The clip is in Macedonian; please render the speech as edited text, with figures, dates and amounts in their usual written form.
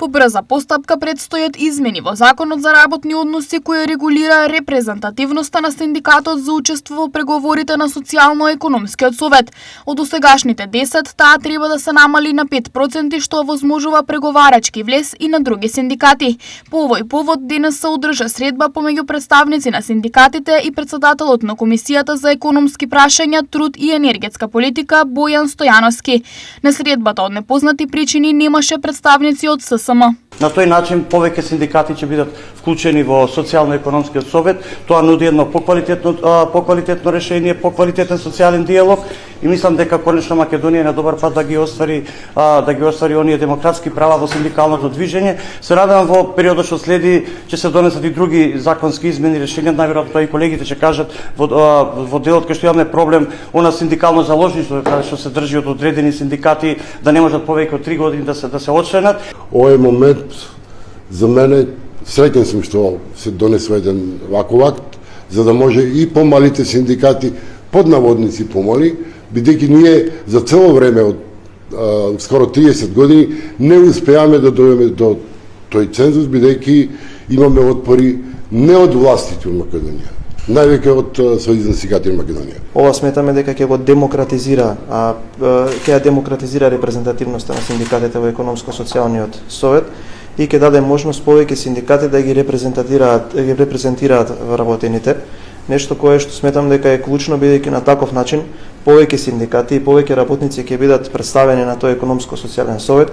По брза постапка предстојат измени во Законот за работни односи кој регулира репрезентативноста на синдикатот за учество во преговорите на Социјално-економскиот совет. Од досегашните 10, таа треба да се намали на 5%, што овозможува преговарачки влез и на други синдикати. По овој повод денес се одржа средба помеѓу представници на синдикатите и председателот на Комисијата за економски прашања, труд и енергетска политика Бојан Стојановски. На средбата од непознати причини немаше представници од ССМ. На тој начин повеќе синдикати ќе бидат вклучени во Социјално-економскиот совет. Тоа нуди едно поквалитетно решение, поквалитетен социјален диалог и мислам дека конечно Македонија е на добар пат да ги оствари оние демократски права во синдикалното движење. Се радувам во периодот што следи ќе се донесат и други законски измени решенија, најверојатно тоа и колегите ќе кажат во делот кај што имаме проблем она синдикално заложништво што се држи од одредени синдикати да не можат повеќе од 3 години да се отчленат. Овој момент за мене среќен сум што се донесува еден ваков акт, за да може и помалите синдикати, под наводници помали, бидејќи ние за цело време од скоро 30 години не успеаме да дојдеме до тој цензус, бидејќи имаме отпори не од властите од Македонија, највеќе од Сојузот на синдикатите на Македонија. Ова сметаме дека ќе го демократизира, ќе ја демократизира репрезентативноста на синдикатите во економско-социјалниот совет и ќе даде можност повеќе синдикати да ги репрезентираат вработените. Нешто кое што сметам дека е клучно, бидејќи на таков начин повеќе синдикати и повеќе работници ќе бидат представени на тој економско-социјален совет